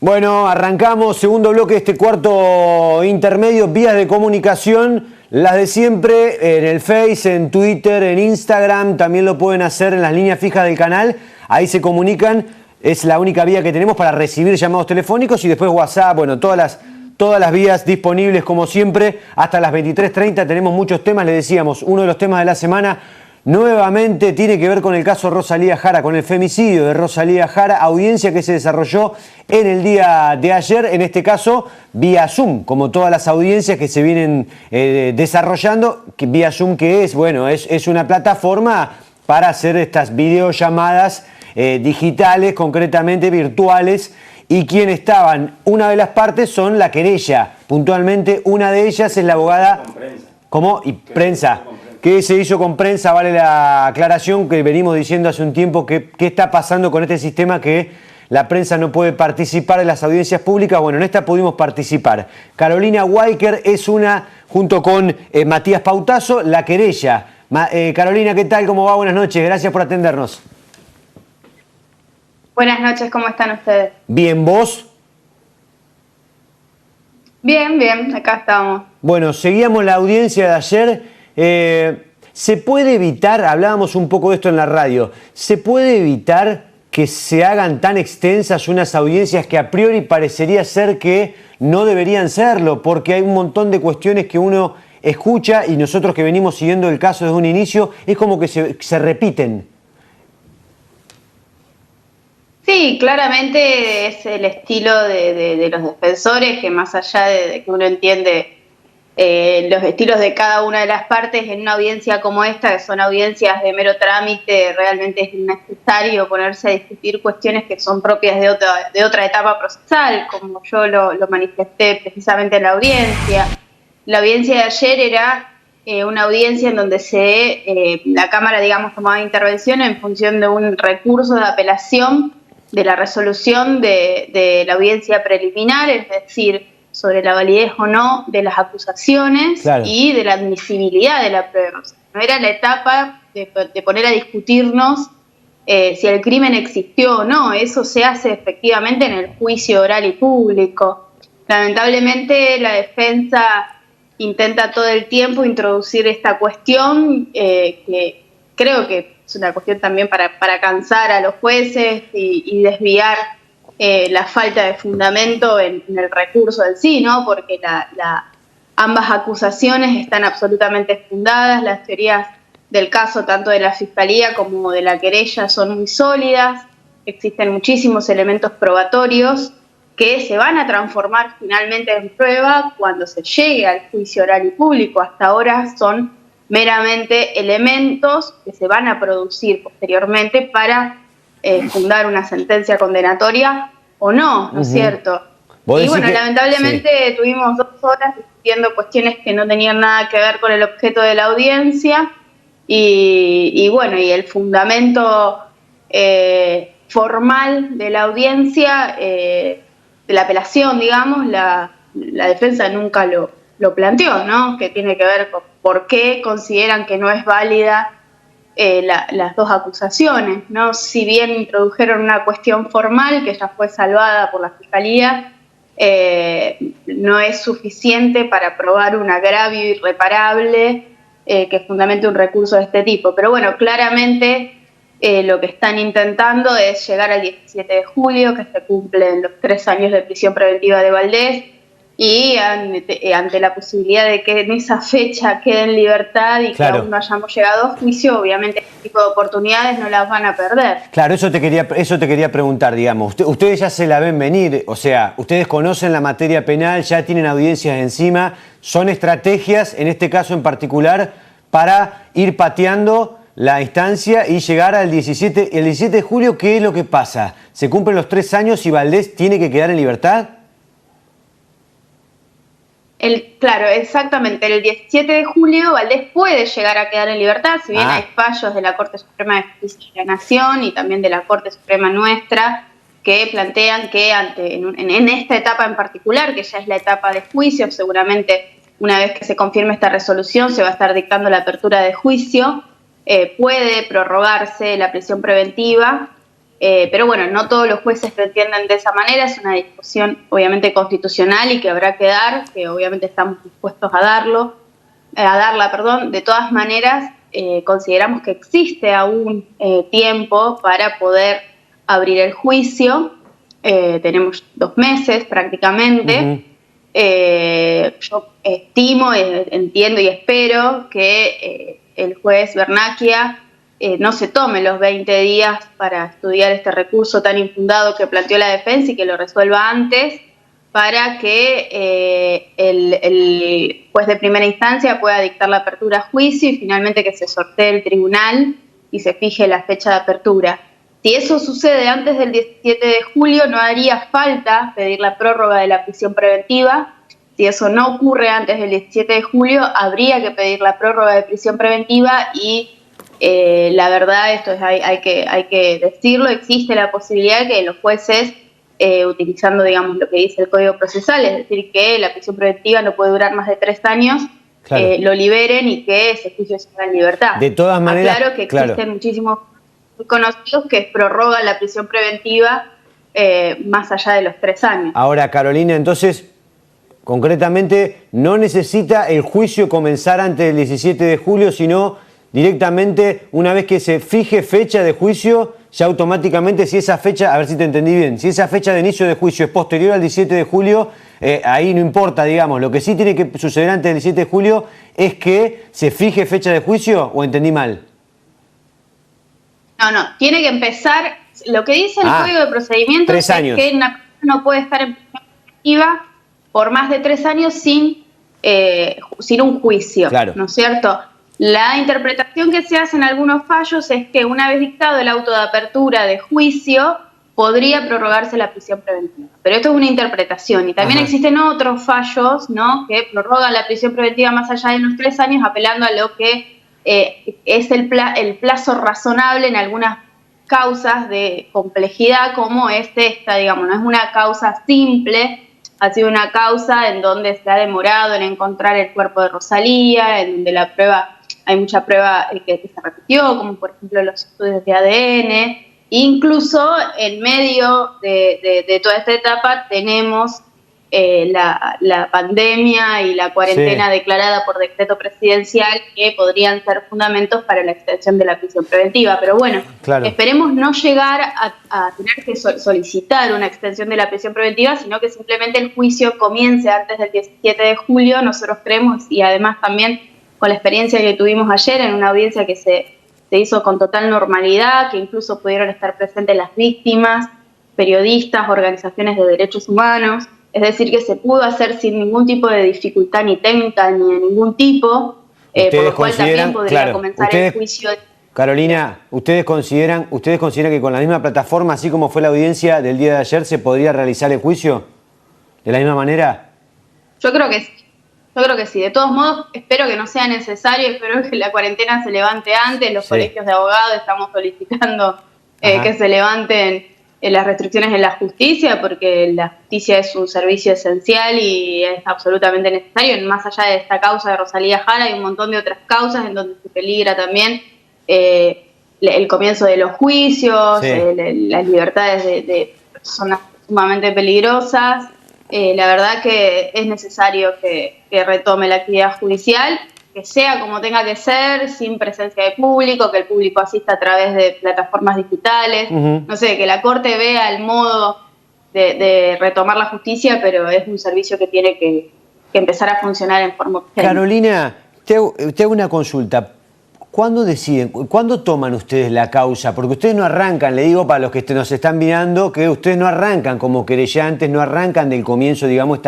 Bueno, arrancamos segundo bloque de este cuarto intermedio, vías de comunicación, las de siempre, en el Face, en Twitter, en Instagram, también lo pueden hacer en las líneas fijas del canal, ahí se comunican, es la única vía que tenemos para recibir llamados telefónicos y después WhatsApp, bueno, todas las vías disponibles como siempre, hasta las 23:30 tenemos muchos temas, les decíamos, uno de los temas de la semana nuevamente tiene que ver con el caso Rosalía Jara, con el femicidio de Rosalía Jara, audiencia que se desarrolló en el día de ayer, en este caso vía Zoom, como todas las audiencias que se vienen desarrollando, vía Zoom que es, bueno, es una plataforma para hacer estas videollamadas digitales, concretamente virtuales, y quien estaban, una de las partes son la querella, puntualmente una de ellas es la abogada, ¿cómo? Y prensa. ¿Qué se hizo con prensa? Vale la aclaración que venimos diciendo hace un tiempo, qué está pasando con este sistema que la prensa no puede participar en las audiencias públicas. Bueno, en esta pudimos participar. Carolina Weicker es una, junto con Matías Pautazo, la querella. Carolina, ¿qué tal? ¿Cómo va? Buenas noches, gracias por atendernos. Buenas noches, ¿cómo están ustedes? Bien, ¿vos? Bien, bien, acá estamos. Bueno, seguíamos la audiencia de ayer. ¿Se puede evitar, hablábamos un poco de esto en la radio, ¿se puede evitar que se hagan tan extensas unas audiencias que a priori parecería ser que no deberían serlo? Porque hay un montón de cuestiones que uno escucha y nosotros que venimos siguiendo el caso desde un inicio, es como que se repiten. Sí, claramente es el estilo de los defensores, que más allá de que uno entiende los estilos de cada una de las partes en una audiencia como esta, que son audiencias de mero trámite, realmente es innecesario ponerse a discutir cuestiones que son propias de otra etapa procesal, como yo lo manifesté precisamente en la audiencia. La audiencia de ayer era una audiencia en donde la Cámara, digamos, tomaba intervención en función de un recurso de apelación de la resolución de la audiencia preliminar, es decir, sobre la validez o no de las acusaciones, claro, y de la admisibilidad de la prueba. O sea, no era la etapa de poner a discutirnos si el crimen existió o no. Eso se hace efectivamente en el juicio oral y público. Lamentablemente la defensa intenta todo el tiempo introducir esta cuestión que creo que es una cuestión también para cansar a los jueces y desviar la falta de fundamento en el recurso en sí, ¿no? Porque ambas acusaciones están absolutamente fundadas, las teorías del caso, tanto de la Fiscalía como de la querella, son muy sólidas, existen muchísimos elementos probatorios que se van a transformar finalmente en prueba cuando se llegue al juicio oral y público. Hasta ahora son meramente elementos que se van a producir posteriormente para fundar una sentencia condenatoria o no, ¿no es cierto? Y bueno, lamentablemente sí, tuvimos 2 horas discutiendo cuestiones que no tenían nada que ver con el objeto de la audiencia y bueno, y el fundamento formal de la audiencia, de la apelación, digamos, la defensa nunca lo planteó, ¿no? Que tiene que ver con por qué consideran que no es válida las 2 acusaciones, ¿no? Si bien introdujeron una cuestión formal que ya fue salvada por la Fiscalía, no es suficiente para probar un agravio irreparable que fundamente un recurso de este tipo. Pero bueno, claramente lo que están intentando es llegar al 17 de julio, que se cumplen los 3 años de prisión preventiva de Valdés, y ante la posibilidad de que en esa fecha quede en libertad y claro, que aún no hayamos llegado a juicio, obviamente este tipo de oportunidades no las van a perder. Claro, eso te quería preguntar, digamos. Ustedes ya se la ven venir, o sea, ustedes conocen la materia penal, ya tienen audiencias encima, son estrategias, en este caso en particular, para ir pateando la instancia y llegar al 17 de julio. ¿Qué es lo que pasa? ¿Se cumplen los 3 años y Valdés tiene que quedar en libertad? Claro, exactamente. El 17 de julio Valdés puede llegar a quedar en libertad, si bien hay fallos de la Corte Suprema de Justicia de la Nación y también de la Corte Suprema nuestra que plantean que en esta etapa en particular, que ya es la etapa de juicio, seguramente una vez que se confirme esta resolución se va a estar dictando la apertura de juicio, puede prorrogarse la prisión preventiva Pero bueno, no todos los jueces lo entienden de esa manera, es una discusión obviamente constitucional y que habrá que dar, que obviamente estamos dispuestos a darla, perdón. De todas maneras, consideramos que existe aún tiempo para poder abrir el juicio. Tenemos 2 meses prácticamente. Yo estimo, entiendo y espero que el juez Bernacchia no se tome los 20 días para estudiar este recurso tan infundado que planteó la defensa y que lo resuelva antes, para que el juez de primera instancia pueda dictar la apertura a juicio y finalmente que se sortee el tribunal y se fije la fecha de apertura. Si eso sucede antes del 17 de julio, no haría falta pedir la prórroga de la prisión preventiva. Si eso no ocurre antes del 17 de julio, habría que pedir la prórroga de prisión preventiva y la verdad, esto hay que decirlo, existe la posibilidad de que los jueces, utilizando, digamos, lo que dice el Código Procesal, es decir, que la prisión preventiva no puede durar más de 3 años, claro, lo liberen y que ese juicio se haga en libertad. De todas maneras, claro que existen muchísimos conocidos que prorrogan la prisión preventiva más allá de los 3 años. Ahora, Carolina, entonces, concretamente, no necesita el juicio comenzar antes del 17 de julio, sino directamente, una vez que se fije fecha de juicio, ya automáticamente, si esa fecha, a ver si te entendí bien, si esa fecha de inicio de juicio es posterior al 17 de julio, ahí no importa, digamos. Lo que sí tiene que suceder antes del 17 de julio es que se fije fecha de juicio, ¿o entendí mal? No, tiene que empezar, lo que dice el Código de Procedimientos 3 años. Es que una persona no puede estar en prisión preventiva por más de 3 años sin un juicio, claro, ¿no es cierto? La interpretación que se hace en algunos fallos es que una vez dictado el auto de apertura de juicio, podría prorrogarse la prisión preventiva. Pero esto es una interpretación y también existen otros fallos, ¿no?, que prorrogan la prisión preventiva más allá de los 3 años, apelando a lo que es el plazo razonable en algunas causas de complejidad como es esta, digamos, no es una causa simple, ha sido una causa en donde se ha demorado en encontrar el cuerpo de Rosalía, en donde la prueba, hay mucha prueba que se repitió, como por ejemplo los estudios de ADN. Incluso en medio de toda esta etapa tenemos la pandemia y la cuarentena declarada por decreto presidencial, que podrían ser fundamentos para la extensión de la prisión preventiva. Pero bueno, claro, esperemos no llegar a tener que solicitar una extensión de la prisión preventiva, sino que simplemente el juicio comience antes del 17 de julio. Nosotros creemos, y además también con la experiencia que tuvimos ayer en una audiencia que se hizo con total normalidad, que incluso pudieron estar presentes las víctimas, periodistas, organizaciones de derechos humanos. Es decir, que se pudo hacer sin ningún tipo de dificultad ni técnica ni de ningún tipo, por lo cual también podría comenzar el juicio. Carolina, ¿ustedes consideran que con la misma plataforma, así como fue la audiencia del día de ayer, se podría realizar el juicio de la misma manera? Yo creo que sí. Yo creo que sí. De todos modos, espero que no sea necesario, espero que la cuarentena se levante antes. Los colegios de abogados estamos solicitando que se levanten las restricciones en la justicia, porque la justicia es un servicio esencial y es absolutamente necesario. Más allá de esta causa de Rosalía Jara, hay un montón de otras causas en donde se peligra también el comienzo de los juicios, las libertades de personas sumamente peligrosas. La verdad que es necesario que retome la actividad judicial, que sea como tenga que ser, sin presencia de público, que el público asista a través de plataformas digitales, no sé, que la Corte vea el modo de retomar la justicia, pero es un servicio que tiene que empezar a funcionar en forma urgente. Carolina, te hago una consulta. ¿Cuándo deciden, cuándo toman ustedes la causa? Porque ustedes no arrancan, le digo para los que nos están mirando, que ustedes no arrancan como querellantes, no arrancan del comienzo, digamos,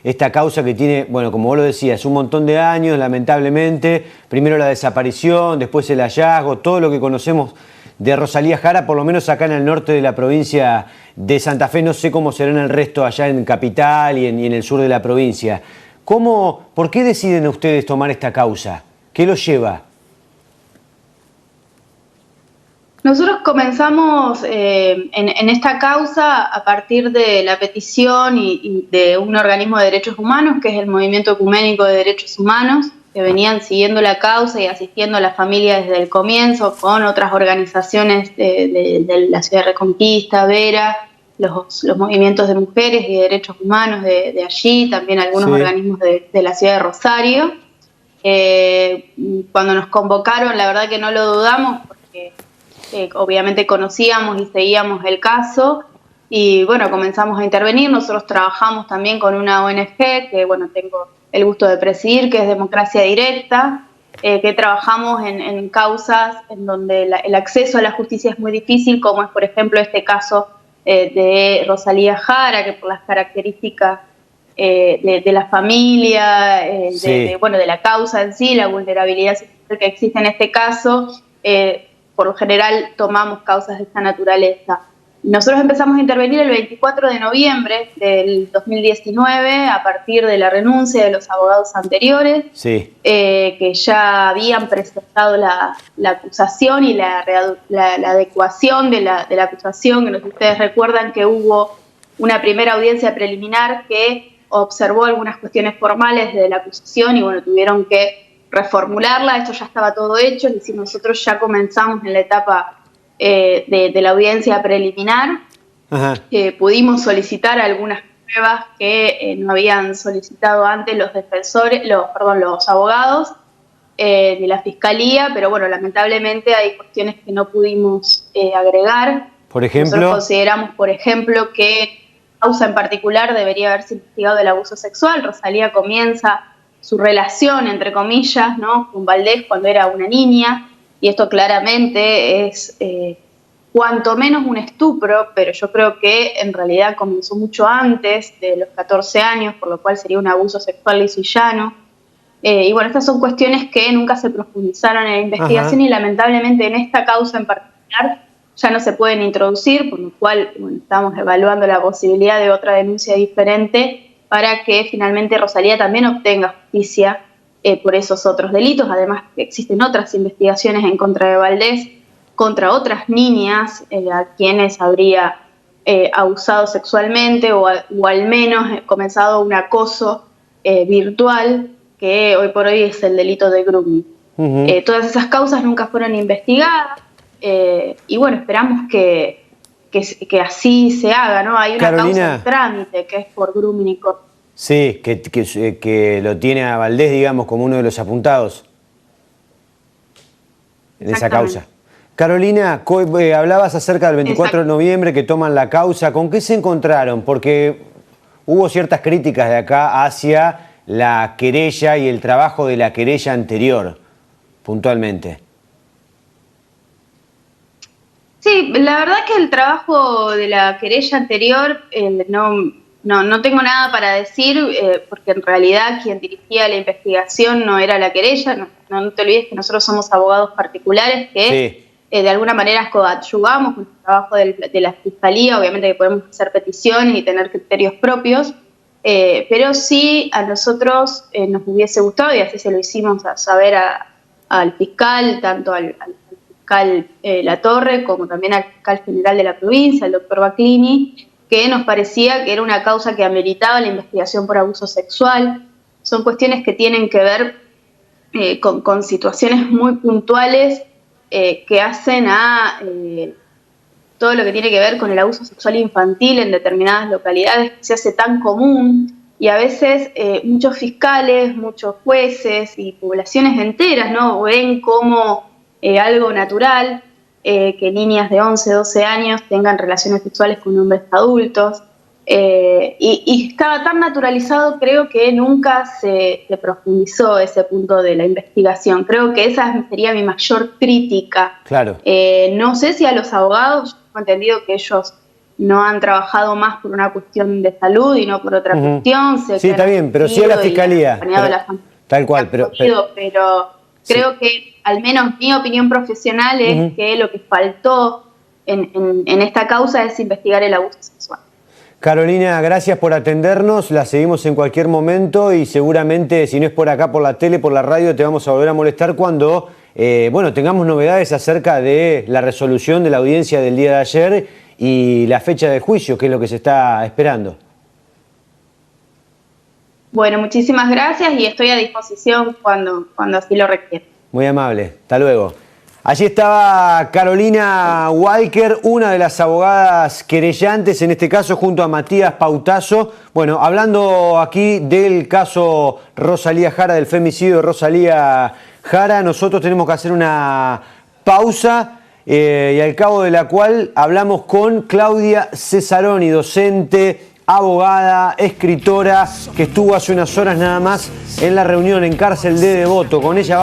esta causa que tiene, bueno, como vos lo decías, un montón de años, lamentablemente. Primero la desaparición, después el hallazgo, todo lo que conocemos de Rosalía Jara, por lo menos acá en el norte de la provincia de Santa Fe. No sé cómo será en el resto, allá en Capital y en el sur de la provincia. ¿Por qué deciden ustedes tomar esta causa? ¿Qué los lleva? Nosotros comenzamos en esta causa a partir de la petición y de un organismo de derechos humanos, que es el Movimiento Ecuménico de Derechos Humanos, que venían siguiendo la causa y asistiendo a la familia desde el comienzo, con otras organizaciones de la ciudad de Reconquista, Vera, los movimientos de mujeres y de derechos humanos de allí, también algunos organismos de la ciudad de Rosario. Cuando nos convocaron, la verdad que no lo dudamos, porque obviamente conocíamos y seguíamos el caso, y bueno, comenzamos a intervenir. Nosotros trabajamos también con una ONG que, bueno, tengo el gusto de presidir, que es Democracia Directa, que trabajamos en causas en donde el acceso a la justicia es muy difícil, como es, por ejemplo, este caso de Rosalía Jara, que por las características de la familia, bueno, de la causa en sí, la vulnerabilidad que existe en este caso, por lo general tomamos causas de esta naturaleza. Nosotros empezamos a intervenir el 24 de noviembre del 2019 a partir de la renuncia de los abogados anteriores, que ya habían presentado la acusación y la adecuación de la acusación, que no sé si ustedes recuerdan que hubo una primera audiencia preliminar que observó algunas cuestiones formales de la acusación y bueno, tuvieron que reformularla. Esto ya estaba todo hecho, es decir, nosotros ya comenzamos en la etapa de la audiencia preliminar. Pudimos solicitar algunas pruebas que no habían solicitado antes los defensores, los abogados de la Fiscalía, pero bueno, lamentablemente hay cuestiones que no pudimos agregar. Por ejemplo, nosotros consideramos, por ejemplo, que la causa en particular debería haberse investigado el abuso sexual. Rosalía comienza su relación, entre comillas, ¿no?, con Valdés cuando era una niña, y esto claramente es cuanto menos un estupro, pero yo creo que en realidad comenzó mucho antes de los 14 años, por lo cual sería un abuso sexual liso y llano. Y bueno, estas son cuestiones que nunca se profundizaron en la investigación y lamentablemente en esta causa en particular ya no se pueden introducir, por lo cual bueno, estamos evaluando la posibilidad de otra denuncia diferente para que finalmente Rosalía también obtenga justicia por esos otros delitos. Además, existen otras investigaciones en contra de Valdés, contra otras niñas a quienes habría abusado sexualmente o al menos comenzado un acoso virtual, que hoy por hoy es el delito de grooming. Todas esas causas nunca fueron investigadas y bueno, esperamos que así se haga, ¿no? Hay una causa en trámite que es por grooming y coto. Sí, que lo tiene a Valdés, digamos, como uno de los apuntados en esa causa. Carolina, hablabas acerca del 24 de noviembre que toman la causa. ¿Con qué se encontraron? Porque hubo ciertas críticas de acá hacia la querella y el trabajo de la querella anterior, puntualmente. Sí, la verdad que el trabajo de la querella anterior no tengo nada para decir, porque en realidad quien dirigía la investigación no era la querella. No te olvides que nosotros somos abogados particulares que de alguna manera coadyuvamos con el trabajo de la Fiscalía. Obviamente que podemos hacer peticiones y tener criterios propios, pero sí a nosotros nos hubiese gustado, y así se lo hicimos a saber al fiscal, tanto al fiscal Latorre como también al fiscal general de la provincia, el doctor Baclini, que nos parecía que era una causa que ameritaba la investigación por abuso sexual. Son cuestiones que tienen que ver con situaciones muy puntuales que hacen a todo lo que tiene que ver con el abuso sexual infantil en determinadas localidades, que se hace tan común, y a veces muchos fiscales, muchos jueces y poblaciones enteras, ¿no?, ven como algo natural que niñas de 11, 12 años tengan relaciones sexuales con hombres adultos, y estaba tan naturalizado, creo que nunca se profundizó ese punto de la investigación. Creo que esa sería mi mayor crítica. Claro. No sé si a los abogados, yo he entendido que ellos no han trabajado más por una cuestión de salud y no por otra cuestión. Sí, está bien, pero sí a la Fiscalía. Tal cual, pero creo que, al menos mi opinión profesional es que lo que faltó en esta causa es investigar el abuso sexual. Carolina, gracias por atendernos, la seguimos en cualquier momento y seguramente, si no es por acá, por la tele, por la radio, te vamos a volver a molestar cuando tengamos novedades acerca de la resolución de la audiencia del día de ayer y la fecha de juicio, que es lo que se está esperando. Bueno, muchísimas gracias y estoy a disposición cuando así lo requiera. Muy amable, hasta luego. Allí estaba Carolina Walker, una de las abogadas querellantes, en este caso junto a Matías Pautazo. Bueno, hablando aquí del caso Rosalía Jara, del femicidio de Rosalía Jara, nosotros tenemos que hacer una pausa y al cabo de la cual hablamos con Claudia Cesaroni, docente, abogada, escritora, que estuvo hace unas horas nada más en la reunión en Cárcel de Devoto. Con ella